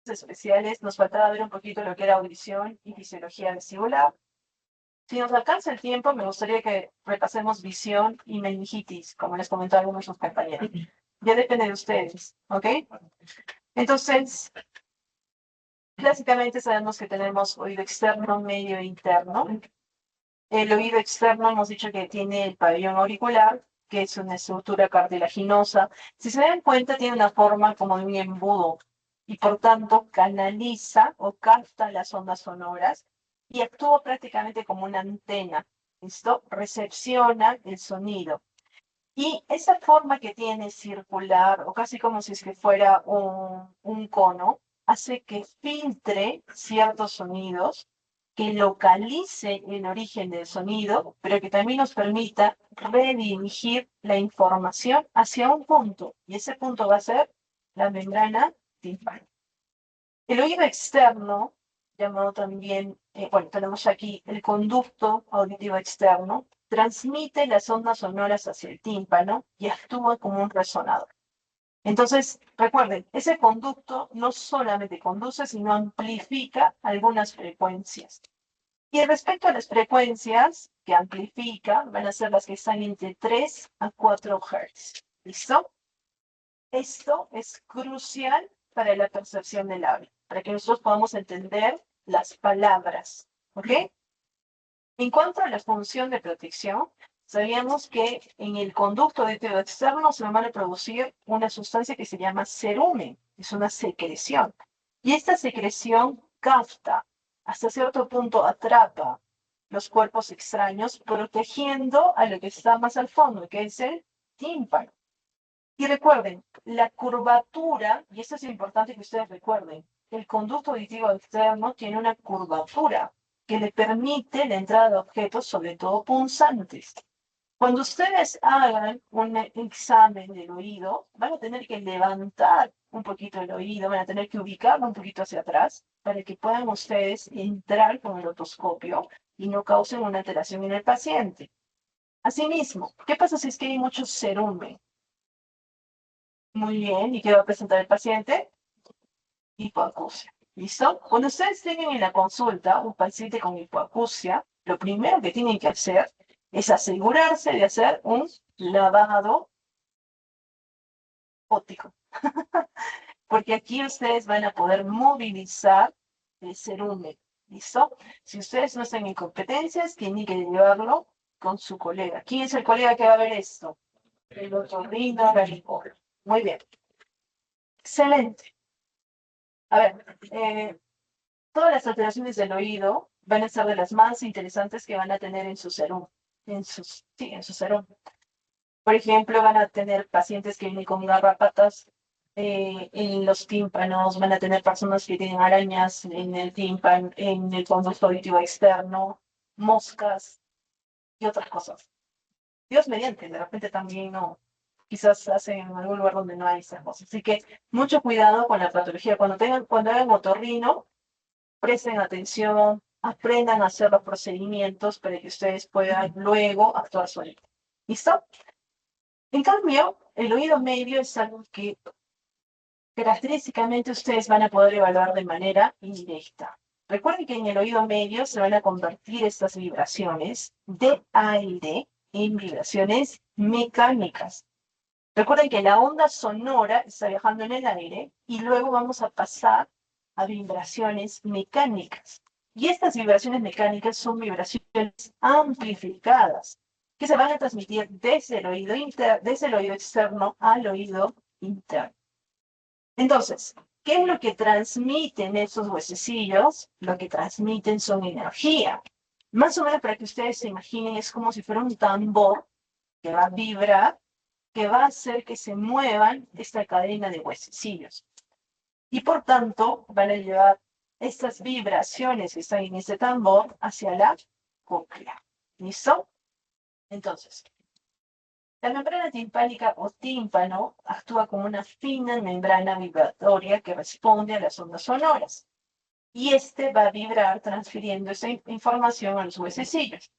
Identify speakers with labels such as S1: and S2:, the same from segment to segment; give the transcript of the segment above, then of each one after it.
S1: especiales, nos faltaba ver un poquito lo que era audición y fisiología vestibular. Si nos alcanza el tiempo, me gustaría que repasemos visión y meningitis, como les comentó algunos de sus compañeros. Ya depende de ustedes, ¿ok? Entonces, clásicamente sabemos que tenemos oído externo, medio e interno. El oído externo hemos dicho que tiene el pabellón auricular, que es una estructura cartilaginosa. Si se dan cuenta, tiene una forma como de un embudo y por tanto canaliza o capta las ondas sonoras y actúa prácticamente como una antena. ¿Listo? Recepciona el sonido. Y esa forma que tiene circular, o casi como si es que fuera un cono, hace que filtre ciertos sonidos, que localice el origen del sonido, pero que también nos permita redirigir la información hacia un punto. Y ese punto va a ser la membrana timpánica. El oído externo, llamado también, bueno, tenemos aquí el conducto auditivo externo, transmite las ondas sonoras hacia el tímpano y actúa como un resonador. Entonces, recuerden, ese conducto no solamente conduce, sino amplifica algunas frecuencias. Y respecto a las frecuencias que amplifica, van a ser las que están entre 3 a 4 Hz. ¿Listo? Esto es crucial para la percepción del habla, para que nosotros podamos entender las palabras. ¿Ok? En cuanto a la función de protección, sabíamos que en el conducto de auditivo externo se van a producir una sustancia que se llama cerumen, es una secreción. Y esta secreción capta, hasta cierto punto atrapa los cuerpos extraños, protegiendo a lo que está más al fondo, que es el tímpano. Y recuerden, la curvatura, y esto es importante que ustedes recuerden, el conducto auditivo externo tiene una curvatura que le permite la entrada de objetos, sobre todo punzantes. Cuando ustedes hagan un examen del oído, van a tener que levantar un poquito el oído, van a tener que ubicarlo un poquito hacia atrás para que puedan ustedes entrar con el otoscopio y no causen una alteración en el paciente. Asimismo, ¿qué pasa si es que hay mucho cerumen? Muy bien, ¿y qué va a presentar el paciente? Hipoacusia. ¿Listo? Cuando ustedes tienen en la consulta un paciente con hipoacusia, lo primero que tienen que hacer es asegurarse de hacer un lavado óptico, porque aquí ustedes van a poder movilizar el cerumen. ¿Listo? Si ustedes no están en competencias, tienen que llevarlo con su colega. ¿Quién es el colega que va a ver esto? El otorrinolaringólogo. Muy bien. Excelente. A ver, todas las alteraciones del oído van a ser de las más interesantes que van a tener en su serum. En su serum. Por ejemplo, van a tener pacientes que vienen con garrapatas en los tímpanos, van a tener personas que tienen arañas en el tímpano, en el conducto auditivo externo, moscas y otras cosas. Dios mediante, de repente también no, quizás hacen en algún lugar donde no hay esas cosas. Así que mucho cuidado con la patología. Cuando hagan otorrino, presten atención, aprendan a hacer los procedimientos para que ustedes puedan luego actuar solitos. ¿Listo? En cambio, el oído medio es algo que característicamente ustedes van a poder evaluar de manera indirecta. Recuerden que en el oído medio se van a convertir estas vibraciones de aire en vibraciones mecánicas. Recuerden que la onda sonora está viajando en el aire y luego vamos a pasar a vibraciones mecánicas. Y estas vibraciones mecánicas son vibraciones amplificadas que se van a transmitir desde el oído externo al oído interno. Entonces, ¿qué es lo que transmiten esos huesecillos? Lo que transmiten son energía. Más o menos para que ustedes se imaginen, es como si fuera un tambor que va a vibrar, que va a hacer que se muevan esta cadena de huesecillos. Y por tanto, van a llevar estas vibraciones que están en este tambor hacia la cóclea. ¿Listo? Entonces, la membrana timpánica o tímpano actúa como una fina membrana vibratoria que responde a las ondas sonoras. Y este va a vibrar transfiriendo esa información a los huesecillos.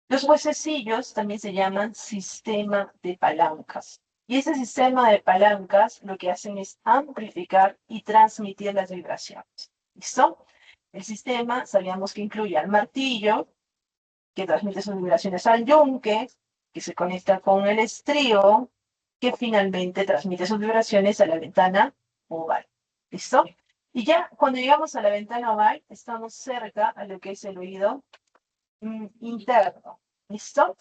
S1: Los huesecillos también se llaman sistema de palancas. Y ese sistema de palancas lo que hacen es amplificar y transmitir las vibraciones. ¿Listo? El sistema sabíamos que incluye al martillo, que transmite sus vibraciones al yunque, que se conecta con el estribo, que finalmente transmite sus vibraciones a la ventana oval. ¿Listo? Y ya cuando llegamos a la ventana oval, estamos cerca a lo que es el oído interno. ¿Listo?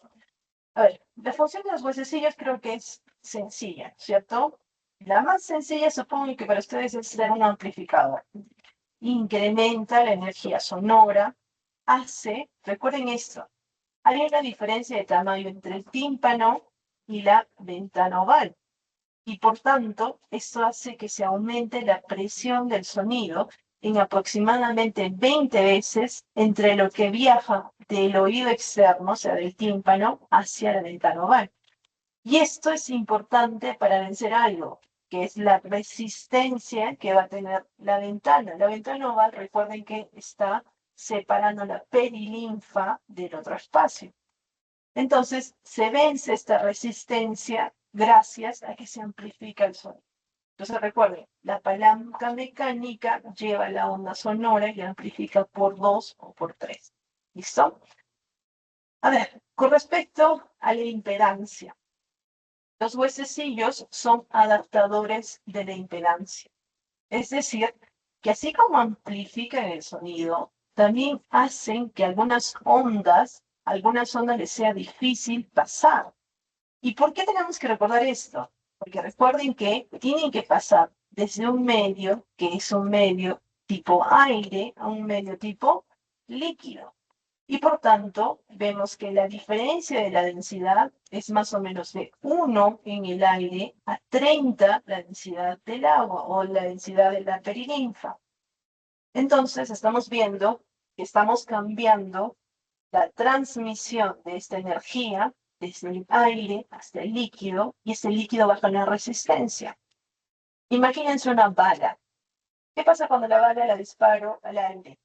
S1: A ver, la función de los huesecillos creo que es sencilla, ¿cierto? La más sencilla supongo que para ustedes es ser un amplificador. Incrementa la energía sonora, recuerden esto, hay una diferencia de tamaño entre el tímpano y la ventana oval. Y por tanto, esto hace que se aumente la presión del sonido en aproximadamente 20 veces entre lo que viaja del oído externo, o sea, del tímpano, hacia la ventana oval. Y esto es importante para vencer algo, que es la resistencia que va a tener la ventana. La ventana oval, recuerden que está separando la perilinfa del otro espacio. Entonces, se vence esta resistencia gracias a que se amplifica el sonido. Entonces, recuerden, la palanca mecánica lleva la onda sonora y amplifica por 2 o por 3. ¿Listo? A ver, con respecto a la impedancia, los huesecillos son adaptadores de la impedancia. Es decir, que así como amplifican el sonido, también hacen que algunas ondas les sea difícil pasar. ¿Y por qué tenemos que recordar esto? Porque recuerden que tienen que pasar desde un medio, que es un medio tipo aire, a un medio tipo líquido. Y por tanto, vemos que la diferencia de la densidad es más o menos de 1 en el aire a 30 la densidad del agua o la densidad de la perilinfa. Entonces, estamos viendo que estamos cambiando la transmisión de esta energía desde el aire hasta el líquido, y este líquido baja la resistencia. Imagínense una bala. ¿Qué pasa cuando la bala la disparo al aire?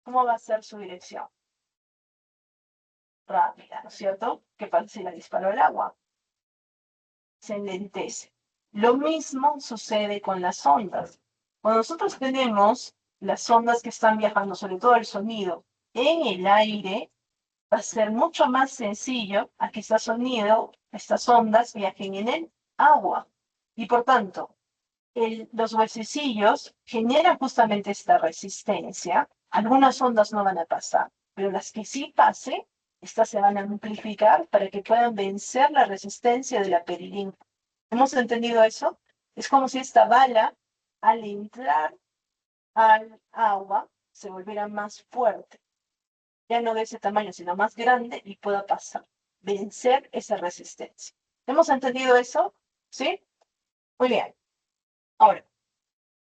S1: ¿Cómo va a ser su dirección? Rápida, ¿no es cierto? ¿Qué pasa si la disparo al agua? Se enlentece. Lo mismo sucede con las ondas. Cuando nosotros tenemos las ondas que están viajando, sobre todo el sonido, en el aire, va a ser mucho más sencillo a que estas ondas viajen en el agua. Y por tanto, los huesecillos generan justamente esta resistencia. Algunas ondas no van a pasar, pero las que sí pasen, estas se van a amplificar para que puedan vencer la resistencia de la perilinfa. ¿Hemos entendido eso? Es como si esta bala, al entrar al agua, se volviera más fuerte. Ya no de ese tamaño, sino más grande y pueda pasar, vencer esa resistencia. ¿Hemos entendido eso? ¿Sí? Muy bien. Ahora,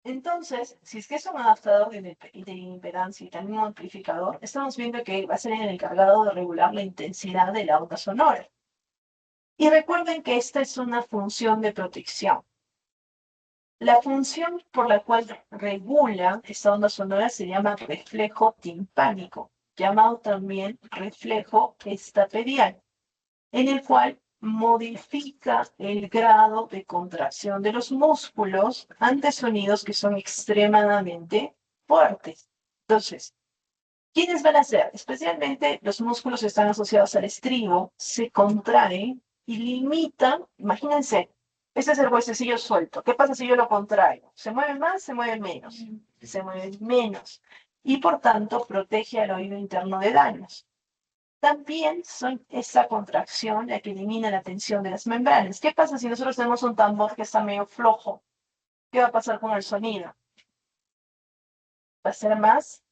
S1: entonces, si es que es un adaptador de impedancia y también un amplificador, estamos viendo que va a ser el encargado de regular la intensidad de la onda sonora. Y recuerden que esta es una función de protección. La función por la cual regula esta onda sonora se llama reflejo timpánico, llamado también reflejo estapedial, en el cual modifica el grado de contracción de los músculos ante sonidos que son extremadamente fuertes. Entonces, ¿quiénes van a ser? Especialmente los músculos que están asociados al estribo, se contraen y limitan, imagínense, este es el huesecillo suelto. ¿Qué pasa si yo lo contraigo? ¿Se mueve más? ¿Se mueve menos? Se mueve menos. Y por tanto, protege al oído interno de daños. También son esa contracción la que elimina la tensión de las membranas. ¿Qué pasa si nosotros tenemos un tambor que está medio flojo? ¿Qué va a pasar con el sonido? Va a ser más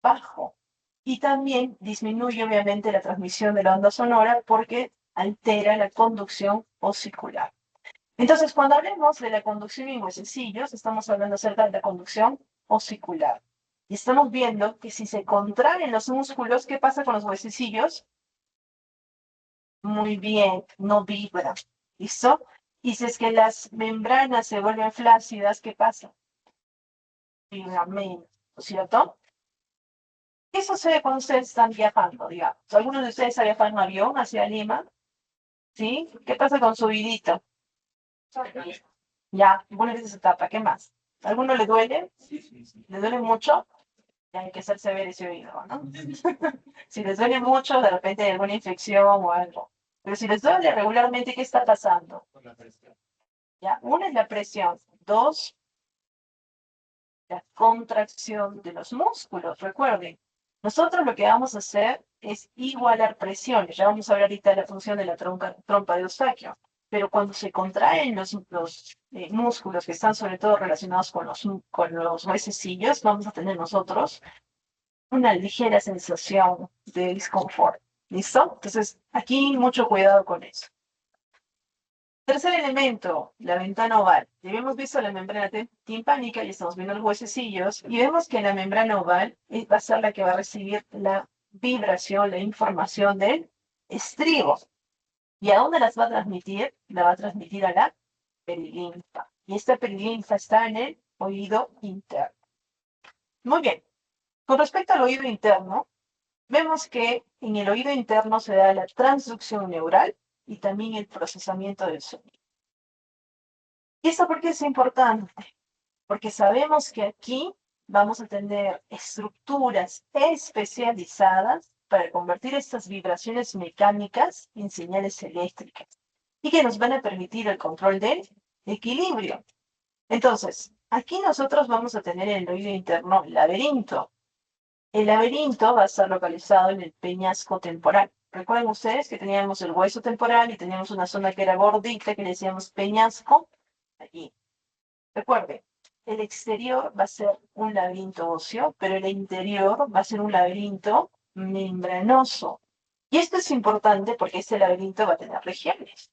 S1: bajo. Y también disminuye obviamente la transmisión de la onda sonora porque altera la conducción osicular. Entonces, cuando hablemos de la conducción en huesecillos, estamos hablando acerca de la conducción osicular. Y estamos viendo que si se contraen los músculos, ¿qué pasa con los huesecillos? Muy bien, no vibra. ¿Listo? Y si es que las membranas se vuelven flácidas, ¿qué pasa? Vibra menos, ¿no es cierto? ¿Qué sucede cuando ustedes están viajando, digamos? Algunos de ustedes han viajado en avión hacia Lima, ¿sí? ¿Qué pasa con su vidito? Ya, algunas veces se tapa. ¿Qué más? ¿A alguno le duele? ¿Le duele mucho? Ya hay que hacerse ver ese oído, ¿no? Si les duele mucho, de repente hay alguna infección o algo. Pero si les duele regularmente, ¿qué está pasando? Ya, una es la presión. Dos, la contracción de los músculos. Recuerden, nosotros lo que vamos a hacer es igualar presiones. Ya vamos a ver ahorita la función de la trompa de Eustaquio. Pero cuando se contraen los músculos que están sobre todo relacionados con los huesecillos, vamos a tener nosotros una ligera sensación de disconfort. ¿Listo? Entonces, aquí mucho cuidado con eso. Tercer elemento, la ventana oval. Ya habíamos visto la membrana timpánica y estamos viendo los huesecillos y vemos que la membrana oval va a ser la que va a recibir la vibración, la información del estribo. ¿Y a dónde las va a transmitir? La va a transmitir a la perilinfa. Y esta perilinfa está en el oído interno. Muy bien. Con respecto al oído interno, vemos que en el oído interno se da la transducción neural y también el procesamiento del sonido. ¿Y esto por qué es importante? Porque sabemos que aquí vamos a tener estructuras especializadas para convertir estas vibraciones mecánicas en señales eléctricas y que nos van a permitir el control del equilibrio. Entonces, aquí nosotros vamos a tener en el oído interno laberinto. El laberinto va a estar localizado en el peñasco temporal. Recuerden ustedes que teníamos el hueso temporal y teníamos una zona que era gordita que le decíamos peñasco. Allí. Recuerden, el exterior va a ser un laberinto óseo, pero el interior va a ser un laberinto membranoso. Y esto es importante porque este laberinto va a tener regiones.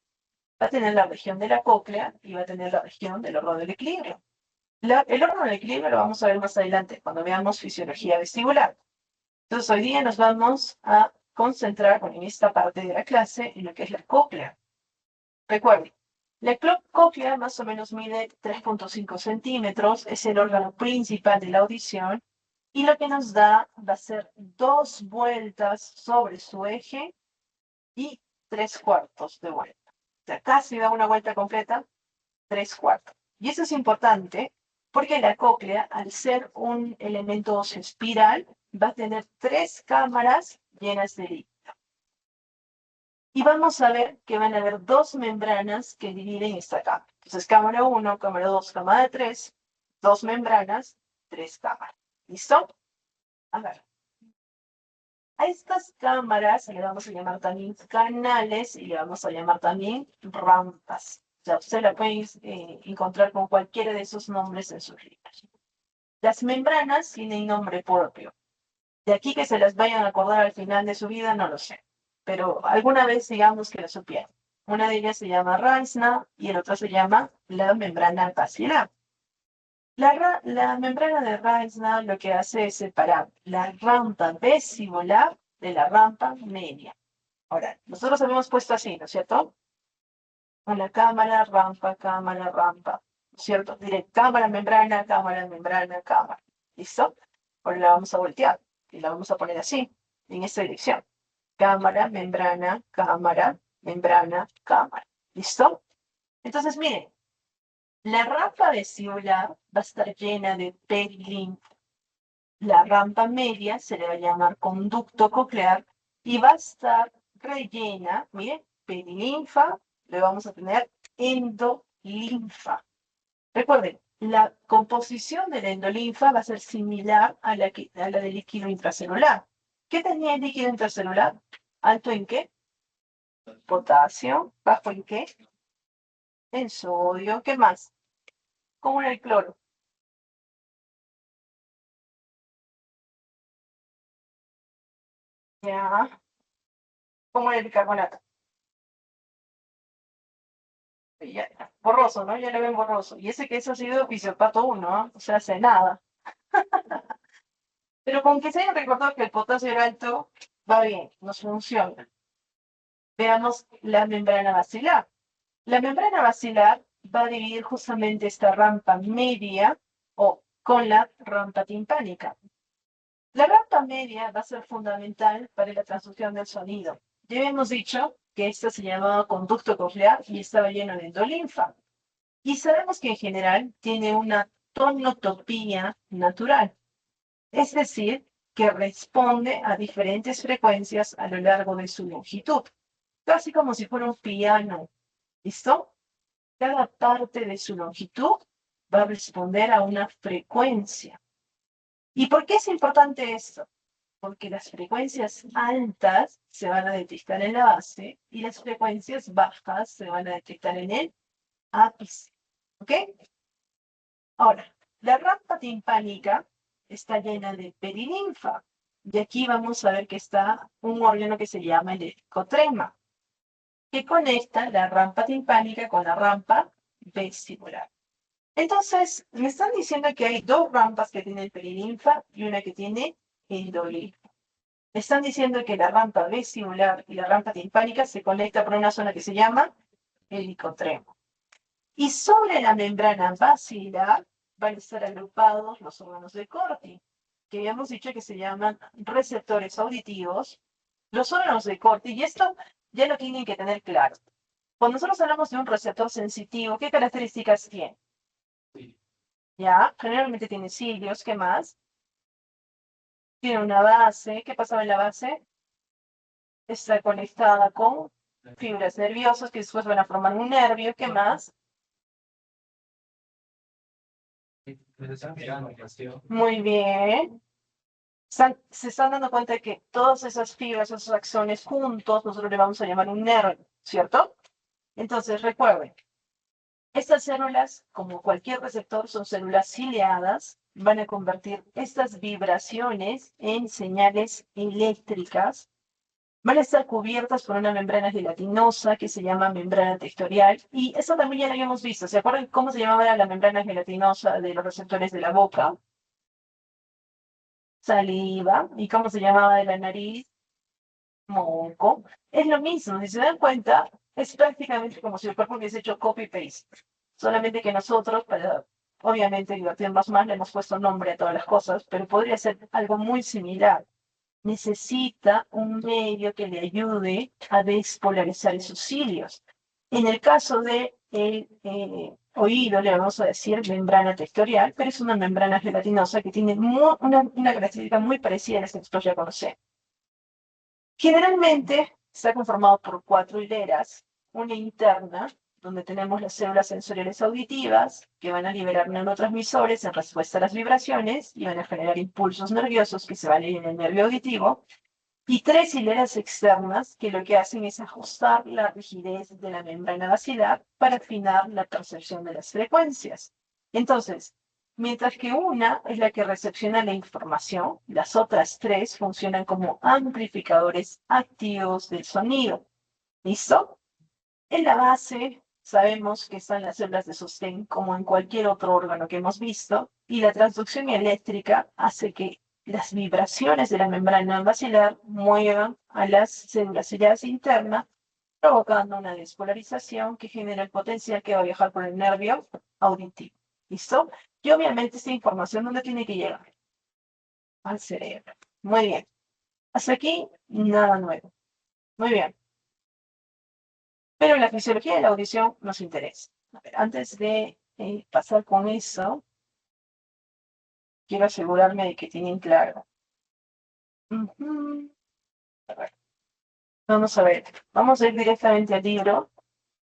S1: Va a tener la región de la cóclea y va a tener la región del órgano del equilibrio. El órgano del equilibrio lo vamos a ver más adelante cuando veamos fisiología vestibular. Entonces, hoy día nos vamos a concentrar en esta parte de la clase en lo que es la cóclea. Recuerden, la cóclea más o menos mide 3.5 centímetros, es el órgano principal de la audición y lo que nos da va a ser 2 vueltas sobre su eje y 3/4 de vuelta. O sea, casi da una vuelta completa, 3/4. Y eso es importante porque la cóclea, al ser un elemento óseo espiral, va a tener 3 cámaras llenas de líquido. Y vamos a ver que van a haber 2 membranas que dividen esta cámara. Entonces, cámara 1, cámara 2, cámara 3, 2 membranas, 3 cámaras. ¿Listo? A ver. A estas cámaras le vamos a llamar también canales y le vamos a llamar también rampas. O sea, usted la puede encontrar con cualquiera de esos nombres en sus libros. Las membranas tienen nombre propio. De aquí que se las vayan a acordar al final de su vida, no lo sé. Pero alguna vez digamos que lo supieron. Una de ellas se llama Reisner y el otro se llama la membrana basilar. La membrana de Reisner lo que hace es separar la rampa vestibular de la rampa media. Ahora, nosotros habíamos puesto así, ¿no es cierto? Una cámara, rampa, cámara, rampa. ¿No es cierto? Diré cámara, membrana, cámara, membrana, cámara. ¿Listo? Ahora la vamos a voltear y la vamos a poner así, en esta dirección. Cámara, membrana, cámara, membrana, cámara. ¿Listo? Entonces, miren, la rampa vestibular va a estar llena de perilinfa. La rampa media se le va a llamar conducto coclear y va a estar rellena, miren, perilinfa, le vamos a tener endolinfa. Recuerden, la composición de la endolinfa va a ser similar a la del líquido intracelular. ¿Qué tenía el líquido intracelular? ¿Alto en qué? Potasio. ¿Bajo en qué? En sodio. ¿Qué más? ¿Cómo era el cloro? Ya. ¿Cómo era el bicarbonato? Ya, borroso, ¿no? Ya le ven borroso. Y ese que es ácido fisiolpato 1, ¿no? O sea, hace nada. Pero con que se hayan recordado que el potasio era alto, va bien, nos funciona. Veamos la membrana basilar. La membrana basilar va a dividir justamente esta rampa media o con la rampa timpánica. La rampa media va a ser fundamental para la transducción del sonido. Ya hemos dicho que esto se llamaba conducto coclear y estaba lleno de endolinfa. Y sabemos que en general tiene una tonotopía natural, es decir, que responde a diferentes frecuencias a lo largo de su longitud, casi como si fuera un piano. ¿Listo? Cada parte de su longitud va a responder a una frecuencia. ¿Y por qué es importante esto? Porque las frecuencias altas se van a detectar en la base y las frecuencias bajas se van a detectar en el ápice. ¿Ok? Ahora, la rampa timpánica está llena de perilinfa. Y aquí vamos a ver que está un órgano que se llama el epicotrema, que conecta la rampa timpánica con la rampa vestibular. Entonces, me están diciendo que hay dos rampas que tiene el perilinfa y una que tiene endolinfa. Me están diciendo que la rampa vestibular y la rampa timpánica se conecta por una zona que se llama helicotremo. Y sobre la membrana basilar van a estar agrupados los órganos de Corti, que habíamos dicho que se llaman receptores auditivos. Los órganos de Corti, y esto ya lo tienen que tener claro. Cuando nosotros hablamos de un receptor sensitivo, ¿qué características tiene? Ya, generalmente tiene cilios, ¿qué más? Tiene una base, ¿qué pasaba en la base? Está conectada con fibras nerviosas que después van a formar un nervio, ¿qué más? Muy bien. Se están dando cuenta de que todas esas fibras, esos axones juntos, nosotros le vamos a llamar un nervio, ¿cierto? Entonces, recuerden, estas células, como cualquier receptor, son células ciliadas, van a convertir estas vibraciones en señales eléctricas, van a estar cubiertas por una membrana gelatinosa que se llama membrana textorial, y eso también ya lo habíamos visto. ¿Se acuerdan cómo se llamaba la membrana gelatinosa de los receptores de la boca? Saliva. ¿Y cómo se llamaba de la nariz? Moco. Es lo mismo, si se dan cuenta, es prácticamente como si el cuerpo hubiese hecho copy-paste. Solamente que nosotros, para obviamente divertirnos más, le hemos puesto nombre a todas las cosas, pero podría ser algo muy similar. Necesita un medio que le ayude a despolarizar esos cilios. En el caso del oído, le vamos a decir membrana textorial, pero es una membrana gelatinosa que tiene una característica muy parecida a las que nosotros ya conocemos. Generalmente está conformado por 4 hileras, una interna, donde tenemos las células sensoriales auditivas, que van a liberar neurotransmisores en respuesta a las vibraciones y van a generar impulsos nerviosos que se van a ir en el nervio auditivo, y 3 hileras externas, que lo que hacen es ajustar la rigidez de la membrana basilar para afinar la percepción de las frecuencias. Entonces, mientras que una es la que recepciona la información, las otras 3 funcionan como amplificadores activos del sonido. ¿Listo? En la base sabemos que están las células de sostén como en cualquier otro órgano que hemos visto, y la transducción eléctrica hace que las vibraciones de la membrana basilar muevan a las células ciliadas internas, provocando una despolarización que genera el potencial que va a viajar por el nervio auditivo. ¿Listo? Y obviamente esta información, ¿dónde tiene que llegar? Al cerebro. Muy bien. Hasta aquí, nada nuevo. Muy bien. Pero la fisiología de la audición nos interesa. A ver, antes de pasar con eso, quiero asegurarme de que tienen claro. A ver, vamos a ver. Vamos a ir directamente al libro,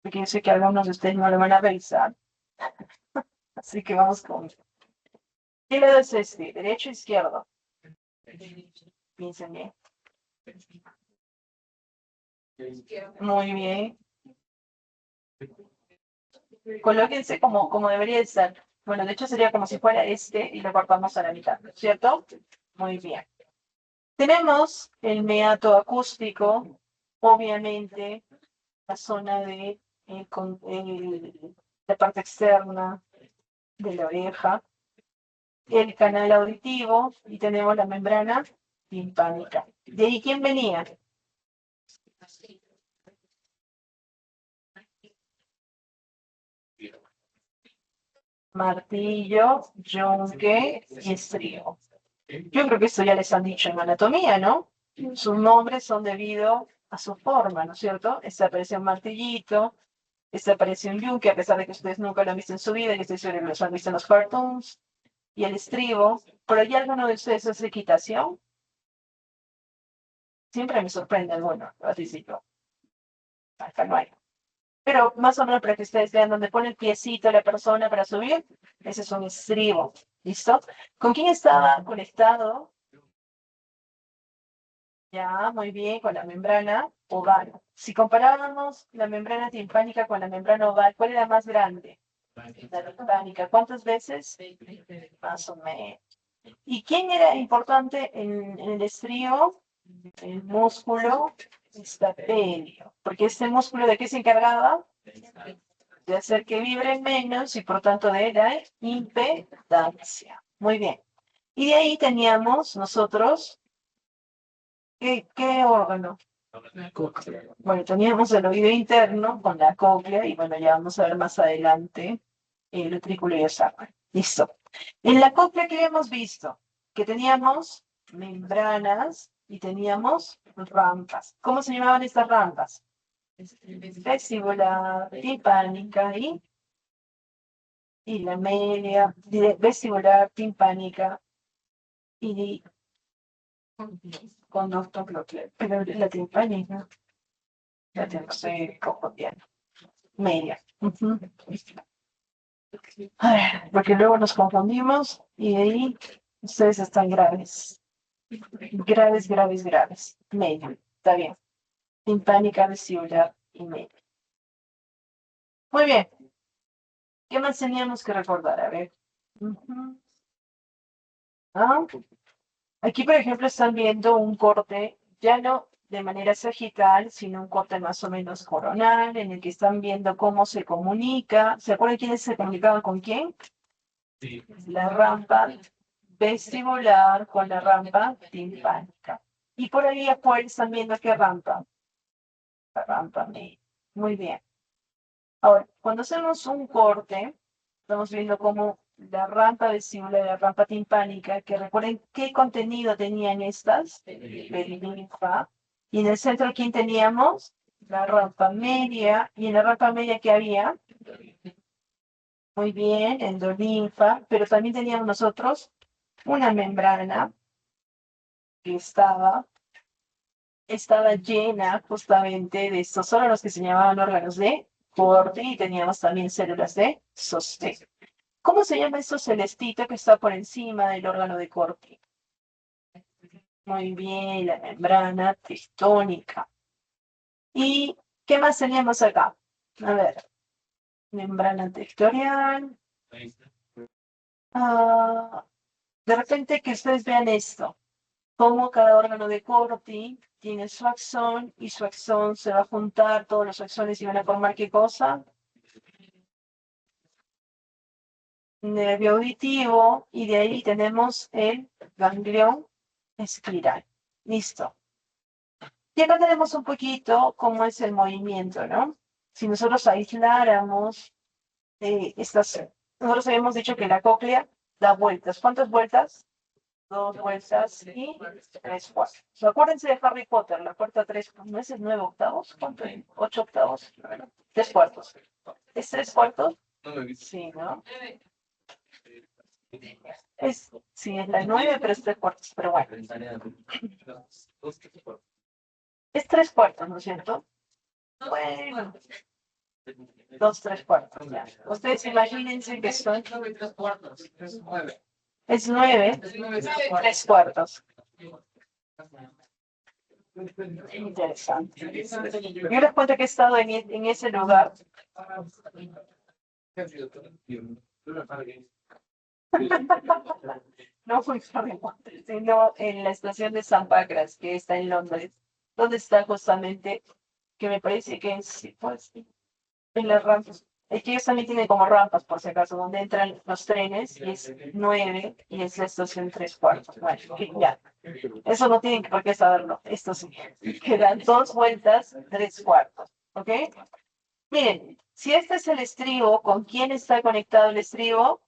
S1: porque yo sé que algunos de ustedes no lo van a revisar. Así que vamos con... ¿Qué lado es este? ¿Derecho o izquierdo? Piensen bien. Muy bien. Colóquense como debería de ser. Bueno, de hecho sería como si fuera este y lo cortamos a la mitad, ¿cierto? Muy bien. Tenemos el meato acústico, obviamente, la zona de la parte externa de la oreja, el canal auditivo y tenemos la membrana timpánica. ¿De ahí quién venía? Martillo, yunque y estrío. Yo creo que esto ya les han dicho en anatomía, ¿no? Sus nombres son debido a su forma, ¿no es cierto? Esta aparece un martillito, Este aparece un yunque, a pesar de que ustedes nunca lo han visto en su vida, y estoy seguro que los han visto en los cartoons. Y el estribo. ¿Por ahí alguno de ustedes hace equitación? Siempre me sorprende alguno, así sí yo. Acá no hay. Pero más o menos para que ustedes vean donde pone el piecito la persona para subir, ese es un estribo. ¿Listo? ¿Con quién estaba conectado? Ya, muy bien, con la membrana oval. Si comparábamos la membrana timpánica con la membrana oval, ¿cuál era más grande? La timpánica. ¿Cuántas veces? Más o menos. ¿Y quién era importante en el estribo? El músculo estapéleo. Porque este músculo, ¿de qué se encargaba? De hacer que vibre menos y por tanto de la impedancia. Muy bien. Y de ahí teníamos nosotros, ¿qué órgano? Bueno, teníamos el oído interno con la cóclea y bueno, ya vamos a ver más adelante el utrículo y el sacro. Listo. En la cóclea que habíamos visto, que teníamos membranas y teníamos rampas. ¿Cómo se llamaban estas rampas? Vestibular, timpánica y la media, vestibular, timpánica y conducto coclear. Pero la timpánica, la estoy confundiendo. Media. A ver, porque luego nos confundimos y ahí ustedes están graves. Graves, graves, graves. Media. Está bien. Timpánica, vestibular y media. Muy bien. ¿Qué más teníamos que recordar? A ver. Ah, aquí, por ejemplo, están viendo un corte, ya no de manera sagital, sino un corte más o menos coronal, en el que están viendo cómo se comunica. ¿Se acuerdan quiénes se comunicaban con quién? Sí. La rampa vestibular con la rampa timpánica. Y por ahí afuera están viendo qué rampa. La rampa media. Muy bien. Ahora, cuando hacemos un corte, estamos viendo cómo la rampa vestibular y la rampa timpánica, que recuerden qué contenido tenían estas, perilinfa, y en el centro, ¿quién teníamos? La rampa media, y en la rampa media, ¿qué había? Muy bien, endolinfa, pero también teníamos nosotros una membrana que estaba llena justamente de estos órganos que se llamaban órganos de corte, y teníamos también células de sostén. ¿Cómo se llama esto celestito que está por encima del órgano de corte? Muy bien, la membrana tectónica. ¿Y qué más teníamos acá? A ver, membrana tectorial. De repente que ustedes vean esto, cómo cada órgano de Corti tiene su axón y su axón se va a juntar, todos los axones y van a formar ¿qué cosa? Nervio auditivo, y de ahí tenemos el ganglión escleral. Listo. Y acá tenemos un poquito cómo es el movimiento, ¿no? Si nosotros aisláramos nosotros habíamos dicho que la cóclea da vueltas. ¿Cuántas vueltas? 2 vueltas y 3 cuartos. Acuérdense de Harry Potter, la puerta 3, ¿no es el 9 octavos? ¿Cuánto es? 8 octavos. 3 cuartos. ¿Es 3 cuartos? Sí, ¿no? Sí, es la 9, pero es 3 cuartos. Pero bueno. Es 3 cuartos, ¿no es cierto? Bueno. 2 3 cuartos, ya. Ustedes imagínense que son. Es 9, 3 cuartos. Interesante. Yo les cuento que he estado en ese lugar. No fue Harry Potter, sino en la estación de San Pancras, que está en Londres, donde está justamente, que me parece que es, pues, en las rampas. Es que ellos también tienen como rampas, por si acaso, donde entran los trenes, y es 9, y es la estación 3 cuartos. Bueno, que ya. Eso no tienen por qué saberlo. Esto sí. Quedan 2 vueltas, 3 cuartos. ¿Ok? Miren, si este es el estribo, ¿con quién está conectado el estribo?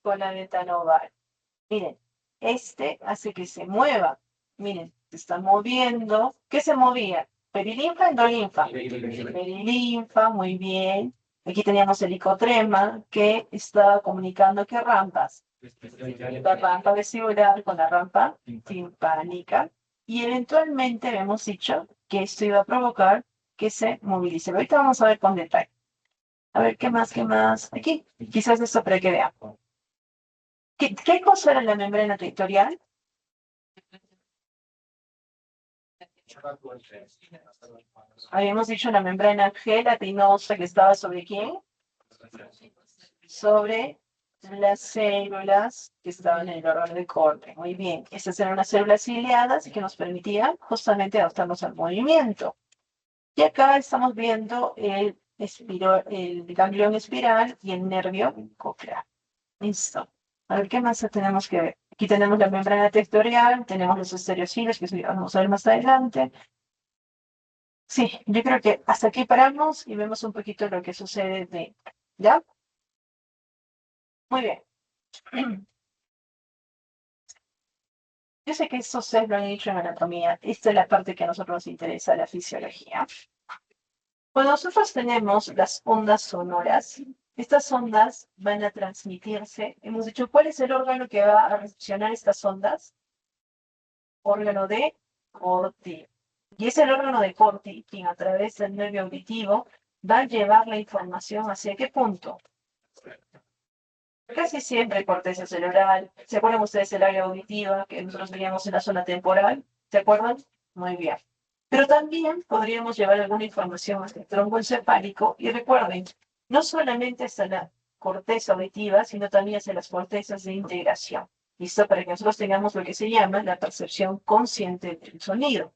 S1: Con la ventana oval. Miren, este hace que se mueva. Miren, se está moviendo. ¿Qué se movía? Perilinfa, endolinfa. Perilinfa, muy bien. Aquí teníamos el icotrema que estaba comunicando qué rampas. La rampa vestibular con la rampa timpánica. Y eventualmente habíamos dicho que esto iba a provocar que se movilice. Ahorita vamos a ver con detalle. A ver, ¿qué más? ¿Qué más? Aquí, quizás esto para que vean. ¿Qué cosa era la membrana territorial? Habíamos dicho la membrana gelatinosa que estaba sobre quién? Sobre las células que estaban en el órgano de Corte. Muy bien. Estas eran unas células ciliadas y que nos permitían justamente adaptarnos al movimiento. Y acá estamos viendo el ganglión espiral y el nervio coclear. Listo. A ver, ¿qué más tenemos que ver? Aquí tenemos la membrana tectorial, tenemos los estereocilos, que eso ya vamos a ver más adelante. Sí, yo creo que hasta aquí paramos y vemos un poquito lo que sucede de... ¿Ya? Muy bien. Yo sé que esto ustedes lo han dicho en anatomía. Esta es la parte que a nosotros nos interesa, la fisiología. Cuando nosotros tenemos las ondas sonoras, estas ondas van a transmitirse. Hemos dicho, ¿cuál es el órgano que va a recepcionar estas ondas? Órgano de Corti. Y es el órgano de Corti quien a través del nervio auditivo va a llevar la información hacia qué punto. Casi siempre corteza cerebral. ¿Se acuerdan ustedes del área auditiva que nosotros veíamos en la zona temporal? ¿Se acuerdan? Muy bien. Pero también podríamos llevar alguna información hacia el tronco encefálico y recuerden, no solamente hasta la corteza auditiva, sino también hacia las cortezas de integración. ¿Listo? Para que nosotros tengamos lo que se llama la percepción consciente del sonido.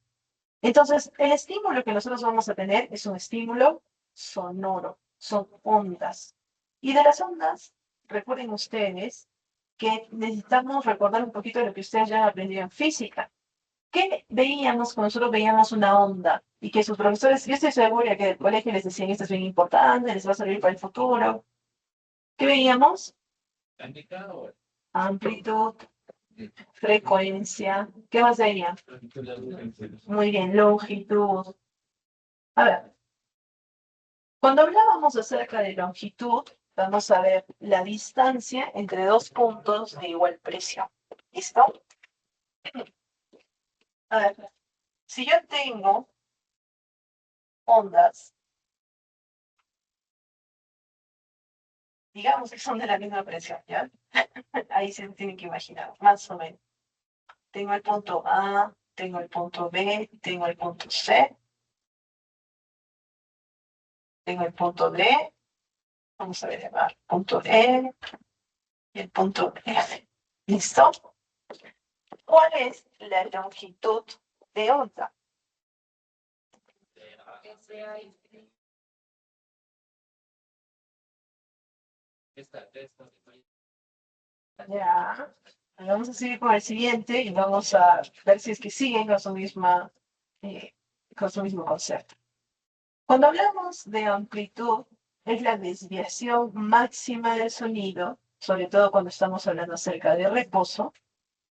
S1: Entonces, el estímulo que nosotros vamos a tener es un estímulo sonoro, son ondas. Y de las ondas, recuerden ustedes que necesitamos recordar un poquito de lo que ustedes ya han aprendido en física. ¿Qué veíamos cuando nosotros veíamos una onda? Y que sus profesores, yo estoy segura que del colegio les decían, esto es bien importante, les va a servir para el futuro. ¿Qué veíamos? Amplitud, frecuencia. ¿Qué más veían? Muy bien, longitud. A ver, cuando hablábamos acerca de longitud, vamos a ver la distancia entre dos puntos de igual presión. ¿Listo? A ver, si yo tengo ondas, digamos que son de la misma presión, ¿ya? Ahí se tienen que imaginar, más o menos. Tengo el punto A, tengo el punto B, tengo el punto C, tengo el punto D, vamos a ver, punto E y el punto F. ¿Listo? ¿Cuál es la longitud de onda? Ya. Vamos a seguir con el siguiente y vamos a ver si es que siguen eh, con su mismo concepto. Cuando hablamos de amplitud, es la desviación máxima del sonido, sobre todo cuando estamos hablando acerca de reposo,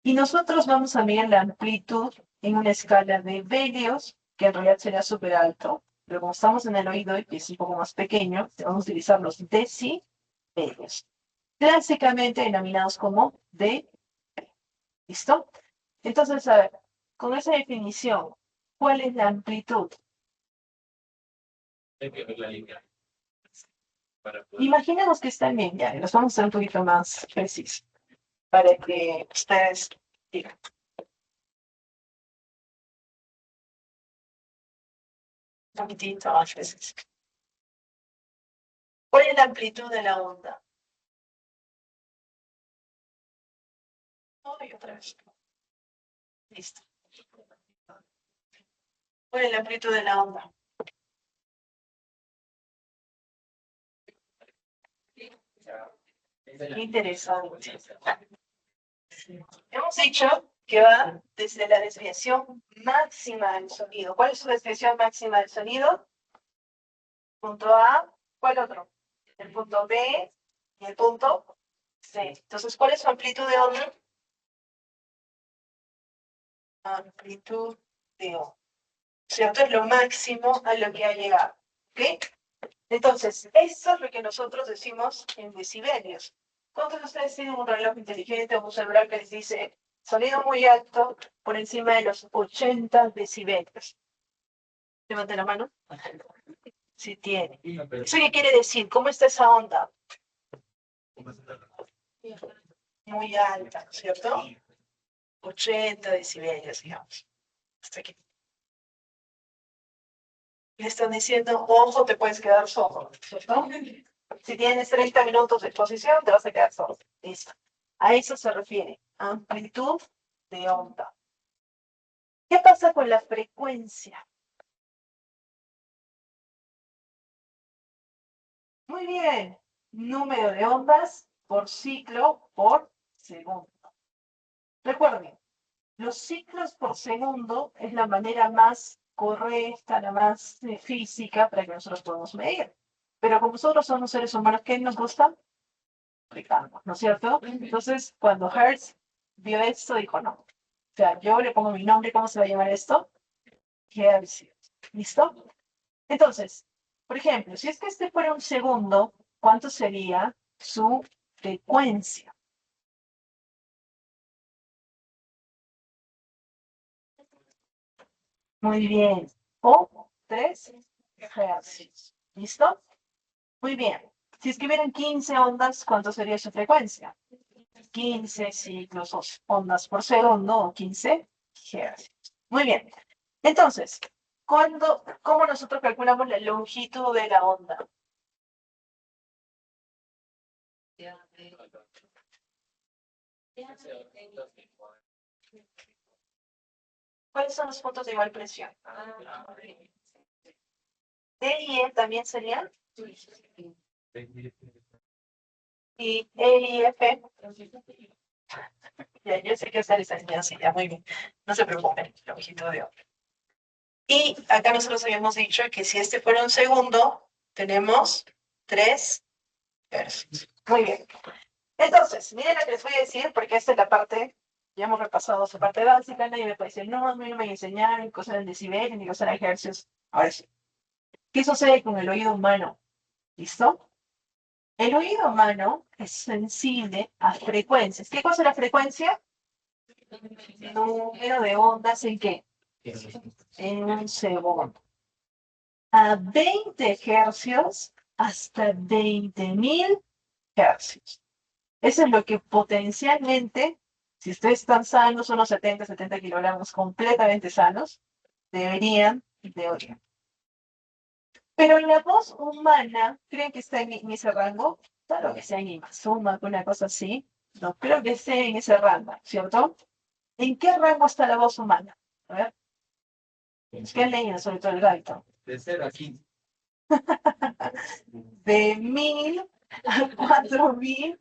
S1: y nosotros vamos a medir la amplitud en una escala de velios, que en realidad sería súper alto, pero como estamos en el oído y que es un poco más pequeño, vamos a utilizar los decibelios, clásicamente denominados como D. ¿Listo? Entonces, a ver, con esa definición, ¿cuál es la amplitud? Imaginemos que están bien, ya, y los vamos a hacer un poquito más precisos, para que ustedes digan. Un poquitito más preciso. ¿Cuál es la amplitud de la onda? Y otra vez. Listo. ¿Cuál es la amplitud de la onda? Qué interesante. Hemos dicho que va desde la desviación máxima del sonido. ¿Cuál es su desviación máxima del sonido? Punto A. ¿Cuál otro? El punto B y el punto C. Entonces, ¿cuál es su amplitud de onda? Amplitud de onda. ¿cierto? Es lo máximo a lo que ha llegado, ¿ok? Entonces, eso es lo que nosotros decimos en decibelios. ¿Cuántos de ustedes tienen un reloj inteligente o un celular que les dice sonido muy alto por encima de los 80 decibelios? Levante la mano. Si tiene. ¿Eso qué quiere decir? ¿Cómo está esa onda? Muy alta, ¿no es cierto? 80 decibelios, digamos. Hasta aquí. Le están diciendo, ojo, te puedes quedar sordo, ¿cierto? Si tienes 30 minutos de exposición, te vas a quedar sordo. Listo. A eso se refiere. Amplitud de onda. ¿Qué pasa con la frecuencia? Muy bien. Número de ondas por ciclo por segundo. Recuerden, los ciclos por segundo es la manera más correcta, la más física para que nosotros podamos medir. Pero como nosotros somos seres humanos, ¿qué nos gusta? Aplicamos, ¿no es cierto? Entonces, cuando Hertz vio esto, dijo no. O sea, yo le pongo mi nombre, ¿cómo se va a llamar esto? Hertz. ¿Listo? Entonces, por ejemplo, si es que este fuera un segundo, ¿cuánto sería su frecuencia? Muy bien. O 3 Hz. ¿Listo? Muy bien. Si escribieran 15 ondas, ¿cuánto sería su frecuencia? 15 ciclos o ondas por segundo o 15 Hz. Muy bien. Entonces, ¿cómo nosotros calculamos la longitud de la onda? ¿Cuáles son los puntos de igual presión? D y E también serían. Y E y F. Ya, yo sé que esa les enseñanza, ya muy bien. No se preocupen, longitud de onda. Y acá nosotros habíamos dicho que si este fuera un segundo, tenemos 3 hercios. Muy bien. Entonces, miren lo que les voy a decir, porque esta es la parte, ya hemos repasado su parte básica, nadie me puede decir, no, a mí no me enseñaron cosas en decibeles ni cosas en hercios. Ahora sí. ¿Qué sucede con el oído humano? ¿Listo? El oído humano es sensible a frecuencias. ¿Qué cosa es la frecuencia? Número de ondas en qué? En un segundo. A 20 hercios hasta 20.000 hercios. Eso es lo que potencialmente, si ustedes están sanos, unos 70 kilogramos completamente sanos, deberían de oír. Pero la voz humana, ¿creen que está en ese rango? Claro que sea en Imasuma, una cosa así. No creo que esté en ese rango, ¿cierto? ¿En qué rango está la voz humana? A ver, ¿qué leído sobre todo el gaito?
S2: De 0 a 15.
S1: De 1000 a 4000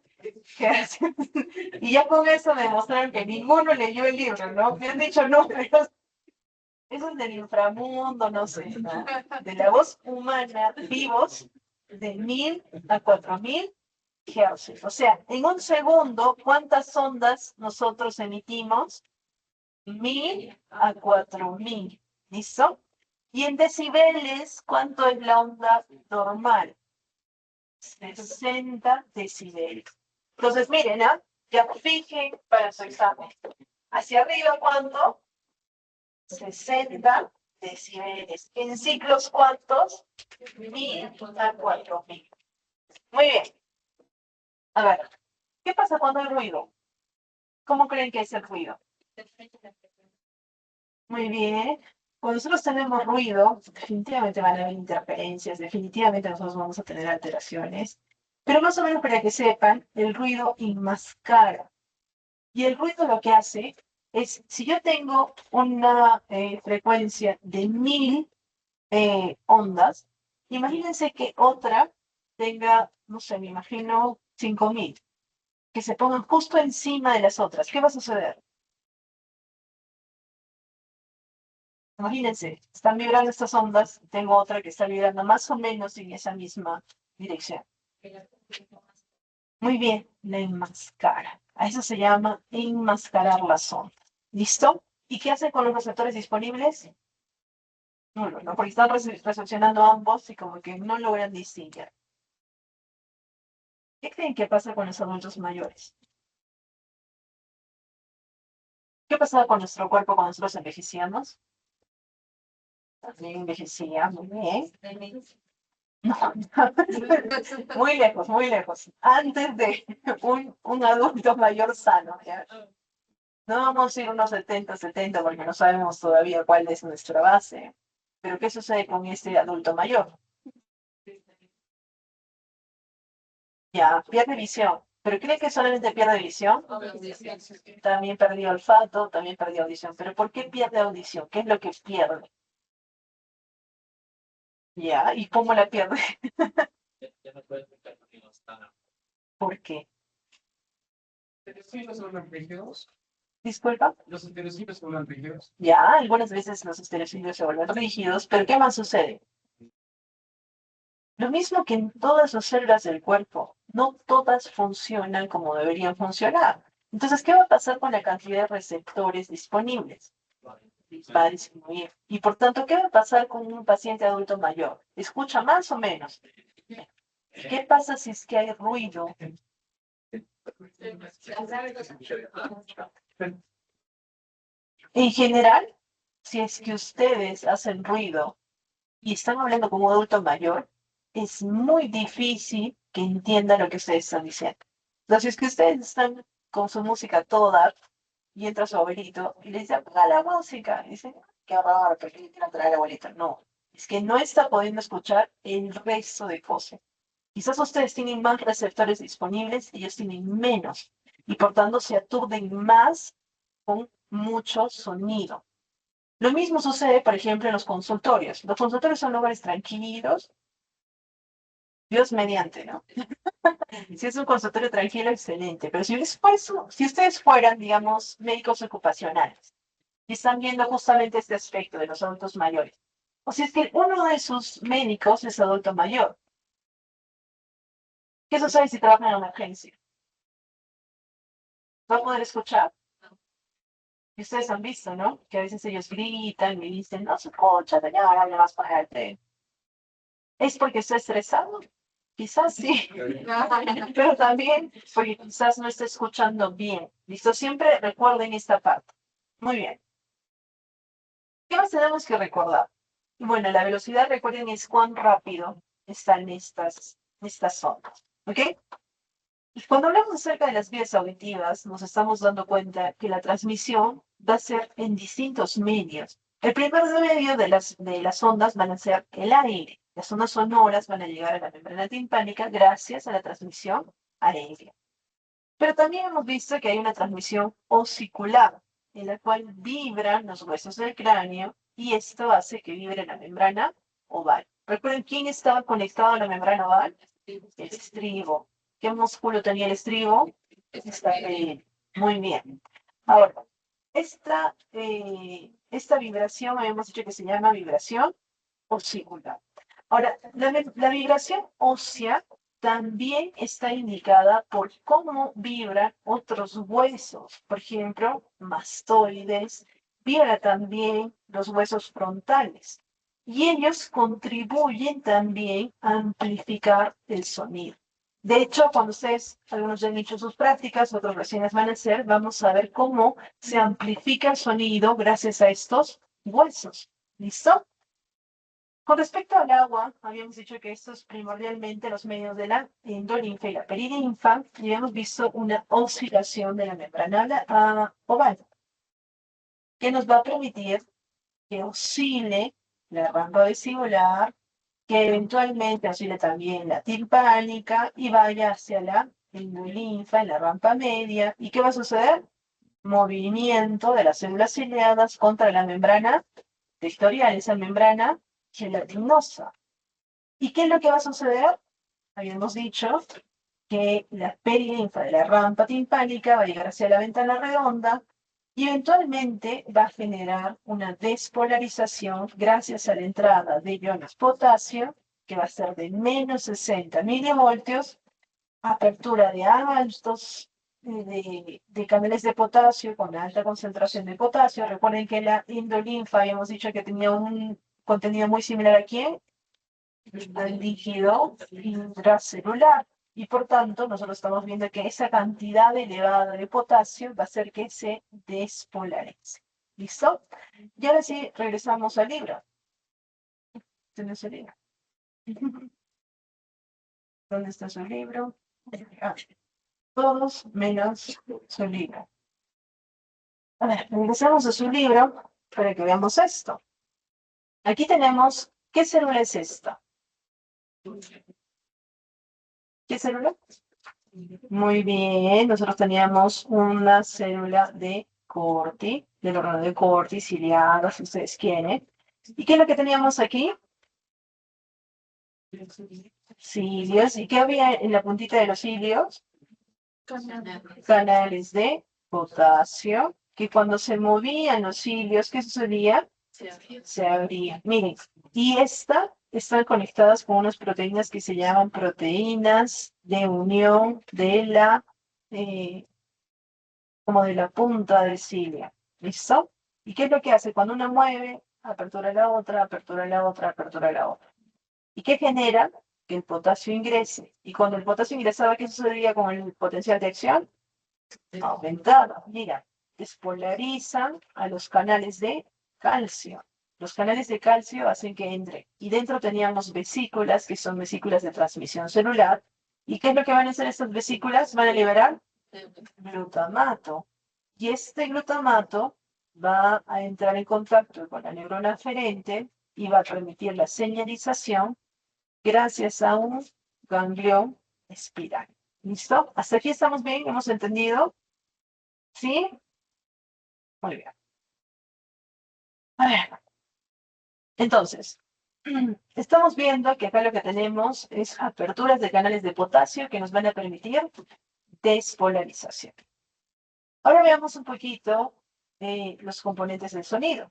S1: hercios. Y ya con eso demostraron que ninguno leyó el libro, ¿no? Me han dicho números. Eso es del inframundo, no sé, ¿no? De la voz humana, vivos, de 1000 a 4000 hercios. O sea, en un segundo, ¿cuántas ondas nosotros emitimos? 1000 a 4000. ¿Listo? Y en decibeles, ¿cuánto es la onda normal? 60 decibeles. Entonces, miren, ¿ah? Ya fijen para su examen. Hacia arriba, ¿cuánto? 60 decibeles. ¿En ciclos cuántos? 1000 a 4000. Muy bien. A ver, ¿qué pasa cuando hay ruido? ¿Cómo creen que es el ruido? Muy bien. Cuando nosotros tenemos ruido, definitivamente van a haber interferencias, definitivamente nosotros vamos a tener alteraciones. Pero más o menos para que sepan, el ruido enmascara. Y el ruido lo que hace es, si yo tengo una frecuencia de 1000 ondas, imagínense que otra tenga, no sé, me imagino 5000, que se pongan justo encima de las otras. ¿Qué va a suceder? Imagínense, están vibrando estas ondas, tengo otra que está vibrando más o menos en esa misma dirección. Muy bien, la enmascara. A eso se llama enmascarar las ondas. ¿Listo? ¿Y qué hace con los receptores disponibles? nulo, ¿no? Porque están recepcionando ambos y como que no logran distinguir. ¿Qué creen que pasa con los adultos mayores? ¿Qué pasa con nuestro cuerpo cuando nosotros envejecíamos? También envejecía, muy bien. No, muy lejos, muy lejos. Antes de un adulto mayor sano, ¿ya? No vamos a ir unos 70 porque no sabemos todavía cuál es nuestra base. Pero ¿qué sucede con este adulto mayor? Ya, pierde visión. ¿Pero cree que solamente pierde visión? También perdió olfato, también perdió audición. ¿Pero por qué pierde audición? ¿Qué es lo que pierde? Ya, ¿y cómo la pierde? ¿Por qué? Disculpa.
S2: Los estereotipos son rígidos.
S1: Ya, algunas veces los estereotipos se vuelven rígidos, pero ¿qué más sucede? Lo mismo que en todas las células del cuerpo, no todas funcionan como deberían funcionar. Entonces, ¿qué va a pasar con la cantidad de receptores disponibles? Va a disminuir. Y por tanto, ¿qué va a pasar con un paciente adulto mayor? ¿Escucha más o menos? ¿Qué pasa si es que hay ruido? En general, si es que ustedes hacen ruido y están hablando con un adulto mayor, es muy difícil que entienda lo que ustedes están diciendo. Entonces, si es que ustedes están con su música toda y entra su abuelito y le dice, apaga la música, y dicen, qué raro, ¿por qué le quieren traer al abuelito? No, es que no está pudiendo escuchar el resto de cosas. Quizás ustedes tienen más receptores disponibles, ellos tienen menos, y por tanto se aturden más con mucho sonido. Lo mismo sucede, por ejemplo, en los consultorios. Los consultorios son lugares tranquilos, Dios mediante, ¿no? Si es un consultorio tranquilo, excelente. Pero si ustedes fueran, digamos, médicos ocupacionales y están viendo justamente este aspecto de los adultos mayores, o si es que uno de sus médicos es adulto mayor, ¿qué sucede si trabajan en una agencia? Va a poder escuchar. Y ustedes han visto, ¿no? Que a veces ellos gritan y dicen, no se escucha, señora, hable más fuerte. ¿Es porque está estresado? Quizás sí, pero también porque quizás no está escuchando bien. ¿Listo? Siempre recuerden esta parte. Muy bien. ¿Qué más tenemos que recordar? Bueno, la velocidad, recuerden, es cuán rápido están estas ondas. ¿Ok? Y cuando hablamos acerca de las vías auditivas, nos estamos dando cuenta que la transmisión va a ser en distintos medios. El primer medio de las ondas van a ser el aire. Las ondas sonoras van a llegar a la membrana timpánica gracias a la transmisión aérea. Pero también hemos visto que hay una transmisión osicular, en la cual vibran los huesos del cráneo y esto hace que vibre la membrana oval. ¿Recuerden quién estaba conectado a la membrana oval? El estribo. ¿Qué músculo tenía el estribo? Muy bien. Ahora, esta vibración habíamos dicho que se llama vibración osicular. Ahora, la vibración ósea también está indicada por cómo vibran otros huesos. Por ejemplo, mastoides, vibra también los huesos frontales. Y ellos contribuyen también a amplificar el sonido. De hecho, cuando ustedes, algunos ya han hecho sus prácticas, otros recién las van a hacer, vamos a ver cómo se amplifica el sonido gracias a estos huesos. ¿Listo? Con respecto al agua, habíamos dicho que estos primordialmente los medios de la endolinfa y la perilinfa, y hemos visto una oscilación de la membrana oval, que nos va a permitir que oscile la rampa vestibular, que eventualmente oscile también la timpánica y vaya hacia la endolinfa en la rampa media. ¿Y qué va a suceder? Movimiento de las células ciliadas contra la membrana vectorial, esa membrana gelatinosa. ¿Y qué es lo que va a suceder? Habíamos dicho que la perilinfa de la rampa timpánica va a llegar hacia la ventana redonda y eventualmente va a generar una despolarización gracias a la entrada de iones potasio, que va a ser de menos 60 milivoltios, apertura de altos de canales de potasio con alta concentración de potasio. Recuerden que la endolinfa habíamos dicho que tenía contenido muy similar a quién, del líquido intracelular. Y por tanto, nosotros estamos viendo que esa cantidad elevada de potasio va a hacer que se despolarice. ¿Listo? Y ahora sí, regresamos al libro. ¿Tienes el libro? ¿Dónde está su libro? Ah, todos menos su libro. A ver, regresamos a su libro para que veamos esto. Aquí tenemos, ¿qué célula es esta? ¿Qué célula? Muy bien, nosotros teníamos una célula de Corti, del órgano de Corti, ciliado, si ustedes quieren. ¿Y qué es lo que teníamos aquí? Cilios. ¿Y qué había en la puntita de los cilios? Canales de potasio, que cuando se movían los cilios, ¿qué sucedía? Se abrían. Miren, y están conectadas con unas proteínas que se llaman proteínas de unión de la, eh, como de la punta del cilio. ¿Listo? ¿Y qué es lo que hace? Cuando una mueve, apertura la otra, apertura la otra, apertura la otra. ¿Y qué genera? Que el potasio ingrese. Y cuando el potasio ingresaba, ¿qué sucedía con el potencial de acción? Aumentaba. Mira, despolarizan a los canales de calcio. Los canales de calcio hacen que entre. Y dentro teníamos vesículas, que son vesículas de transmisión celular. ¿Y qué es lo que van a hacer estas vesículas? Van a liberar glutamato. Y este glutamato va a entrar en contacto con la neurona aferente y va a permitir la señalización gracias a un ganglión espiral. ¿Listo? ¿Hasta aquí estamos bien? ¿Hemos entendido? ¿Sí? Muy bien. A ver, entonces, estamos viendo que acá lo que tenemos es aperturas de canales de potasio que nos van a permitir despolarización. Ahora veamos un poquito los componentes del sonido.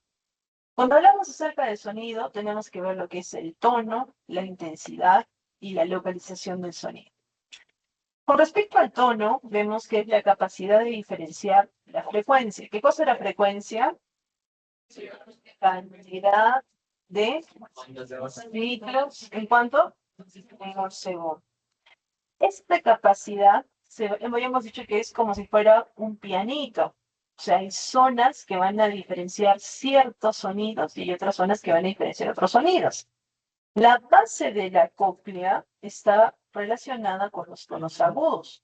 S1: Cuando hablamos acerca del sonido, tenemos que ver lo que es el tono, la intensidad y la localización del sonido. Con respecto al tono, vemos que es la capacidad de diferenciar la frecuencia. ¿Qué cosa es la frecuencia? Cantidad de ciclos. ¿En cuánto? En un segundo. Esta capacidad, habíamos dicho que es como si fuera un pianito. O sea, hay zonas que van a diferenciar ciertos sonidos y hay otras zonas que van a diferenciar otros sonidos. La base de la cóclea está relacionada con los tonos agudos,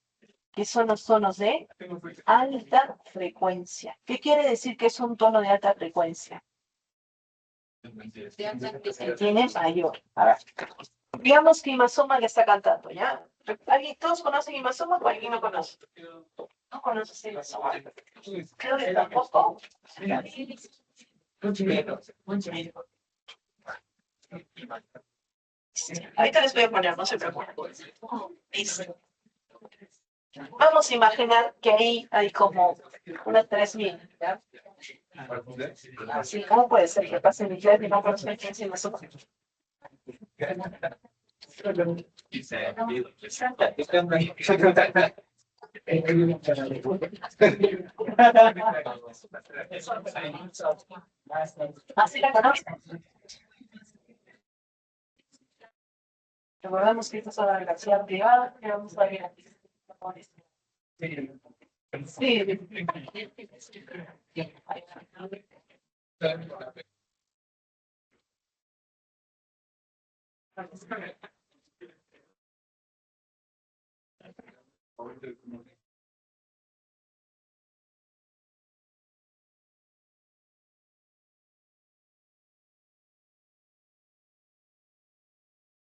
S1: que son los tonos de alta frecuencia. ¿Qué quiere decir que es un tono de alta frecuencia? Tiene mayor. A ver, digamos que Imasoma le está cantando, ¿ya? ¿Alguien, todos conocen Imasoma o alguien no conoce? ¿No conoces Imasoma? Creo que tampoco. Ahorita les voy a poner, no se preocupen. Listo. Vamos a imaginar que ahí hay como unas 3.000, ¿ya? Así, ¿cómo puede ser que pase el inglés y no conozcan quién es Imasoma? Así la conocen. Recordemos que esta es una universidad privada, que vamos a ver aquí. Sí.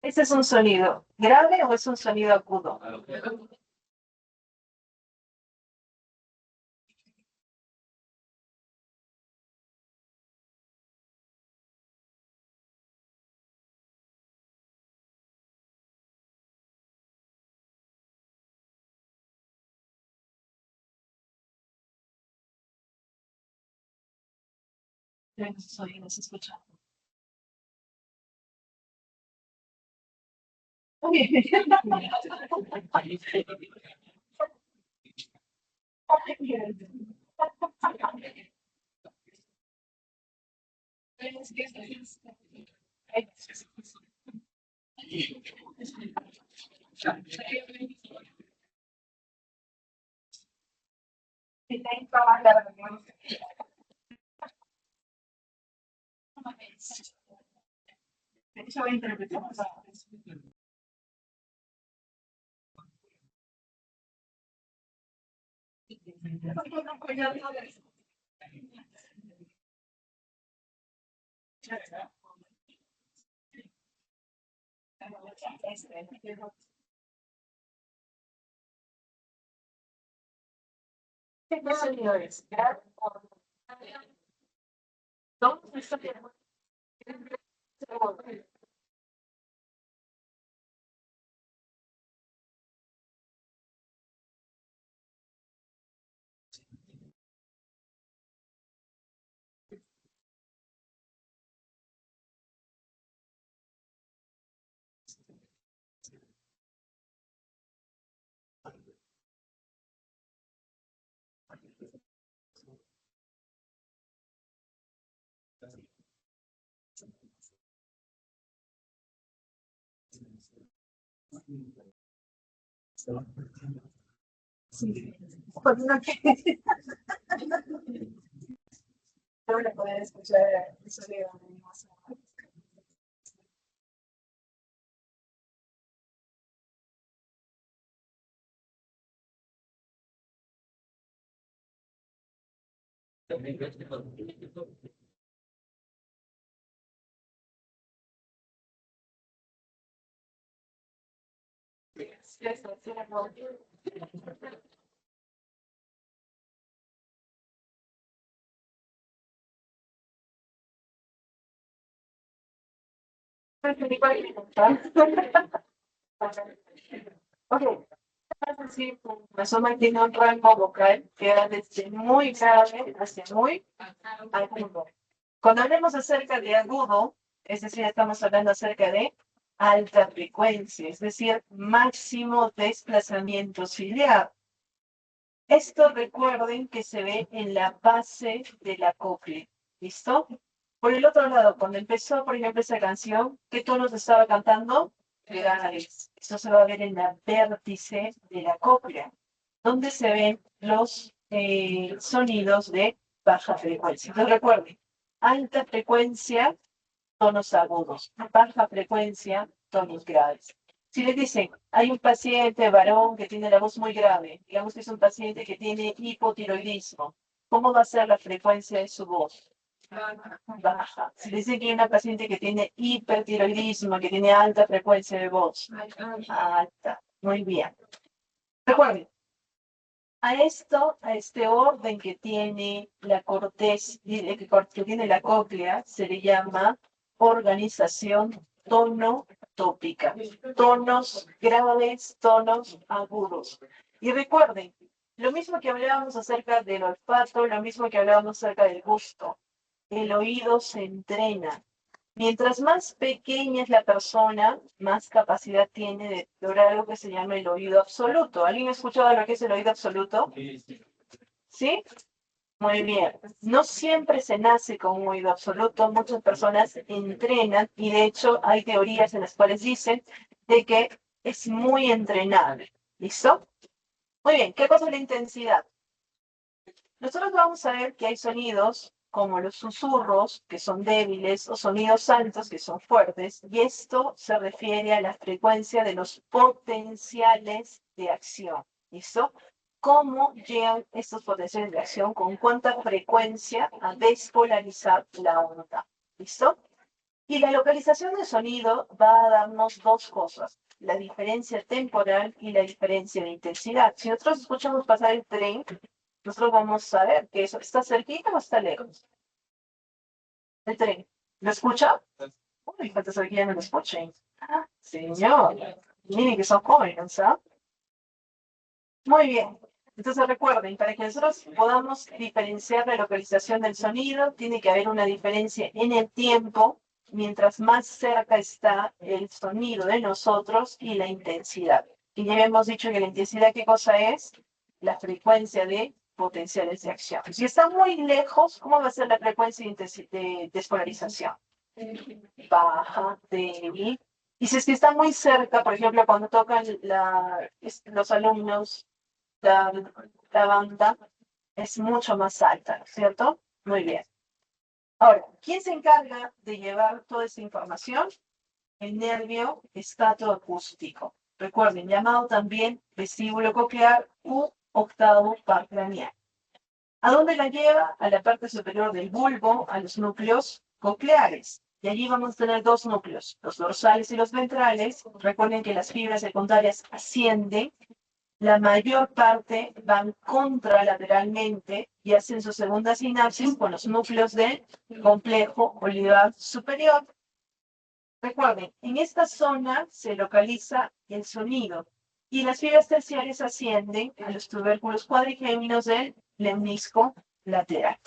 S1: ¿Ese es un sonido grave o es un sonido agudo? Esos oídos se escuchan. Yo voy a interpretar. ¿Qué señores? ¿No? Sí. Pues no que no le poder escuchar el sonido de mi voz. Eso, sí, no. Ok, sí, Masoma tiene un rango vocal que va desde muy grave hacia muy agudo. Cuando hablemos acerca de agudo, es decir, estamos hablando acerca de alta frecuencia, es decir, máximo desplazamiento ciliar. Esto recuerden que se ve en la base de la cóclea. ¿Listo? Por el otro lado, cuando empezó, por ejemplo, esa canción, ¿qué tonos estaba cantando? Graves. Eso se va a ver en la vértice de la cóclea, donde se ven los sonidos de baja frecuencia. Entonces recuerden, alta frecuencia, tonos agudos, baja frecuencia, tonos graves. Si les dicen, hay un paciente varón que tiene la voz muy grave, digamos que es un paciente que tiene hipotiroidismo, ¿cómo va a ser la frecuencia de su voz? Baja. Si les dicen que hay una paciente que tiene hipertiroidismo, que tiene alta frecuencia de voz, alta. Muy bien. Recuerden, a este orden que tiene la corteza, que tiene la cóclea, se le llama organización tonotópica. Tonos graves, tonos agudos. Y recuerden, lo mismo que hablábamos acerca del olfato, lo mismo que hablábamos acerca del gusto. El oído se entrena. Mientras más pequeña es la persona, más capacidad tiene de lograr algo que se llama el oído absoluto. ¿Alguien ha escuchado lo que es el oído absoluto? ¿Sí? Muy bien. No siempre se nace con un oído absoluto. Muchas personas entrenan y de hecho hay teorías en las cuales dicen de que es muy entrenable. ¿Listo? Muy bien. ¿Qué cosa es la intensidad? Nosotros vamos a ver que hay sonidos como los susurros, que son débiles, o sonidos altos, que son fuertes, y esto se refiere a la frecuencia de los potenciales de acción. ¿Listo? ¿Cómo llegan estos potenciales de acción? ¿Con cuánta frecuencia a despolarizar la onda? ¿Listo? Y la localización del sonido va a darnos dos cosas, la diferencia temporal y la diferencia de intensidad. Si nosotros escuchamos pasar el tren, nosotros vamos a ver que eso está cerquita o está lejos. El tren. ¿Lo escucha? Uy, falta saber que ya no lo escuchen. Ah, señor. Miren que son jóvenes, ¿ah? Muy bien. Entonces recuerden, para que nosotros podamos diferenciar la localización del sonido, tiene que haber una diferencia en el tiempo, mientras más cerca está el sonido de nosotros y la intensidad. Y ya habíamos dicho que la intensidad, ¿qué cosa es? La frecuencia de potenciales de acción. Si está muy lejos, ¿cómo va a ser la frecuencia de despolarización? Baja, débil. Y si es que está muy cerca, por ejemplo, cuando tocan los alumnos, la, la banda, es mucho más alta, ¿no es cierto? Muy bien. Ahora, ¿quién se encarga de llevar toda esta información? El nervio estatoacústico. Recuerden, llamado también vestíbulo coclear u octavo par craneal. ¿A dónde la lleva? A la parte superior del bulbo, a los núcleos cocleares. Y allí vamos a tener dos núcleos, los dorsales y los ventrales. Recuerden que las fibras secundarias ascienden, la mayor parte van contralateralmente y hacen su segunda sinapsis con los núcleos del complejo olivar superior. Recuerden, en esta zona se localiza el sonido y las fibras terciarias ascienden a los tubérculos cuadrigéminos del lemnisco lateral.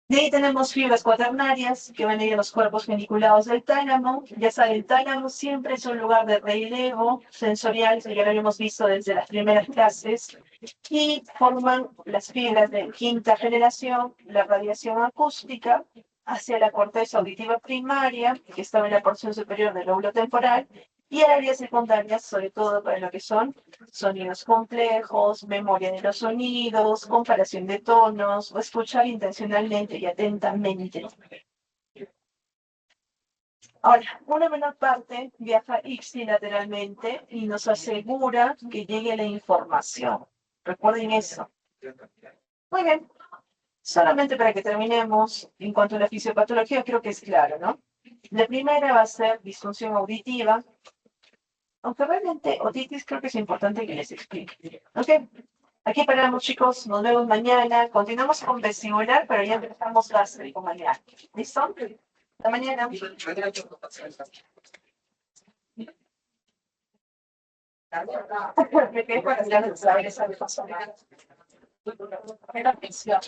S1: De ahí tenemos fibras cuaternarias que van a ir a los cuerpos geniculados del tálamo. Ya saben, el tálamo siempre es un lugar de relevo sensorial, que ya lo habíamos visto desde las primeras clases, y forman las fibras de quinta generación, la radiación acústica, hacia la corteza auditiva primaria, que estaba en la porción superior del lóbulo temporal, y áreas secundarias, sobre todo para lo que son sonidos complejos, memoria de los sonidos, comparación de tonos, o escuchar intencionalmente y atentamente. Ahora, una menor parte viaja ipsilateralmente y nos asegura que llegue la información. Recuerden eso. Muy bien. Solamente para que terminemos, en cuanto a la fisiopatología, creo que es claro, ¿no? La primera va a ser disfunción auditiva, aunque realmente otitis creo que es importante que les explique. ¿Ok? Aquí paramos, chicos. Nos vemos mañana. Continuamos con vestibular, pero ya empezamos gástrico mañana. ¿Listo? Hasta mañana. Me quedé con las ganas de saber esa cosa. Era presión.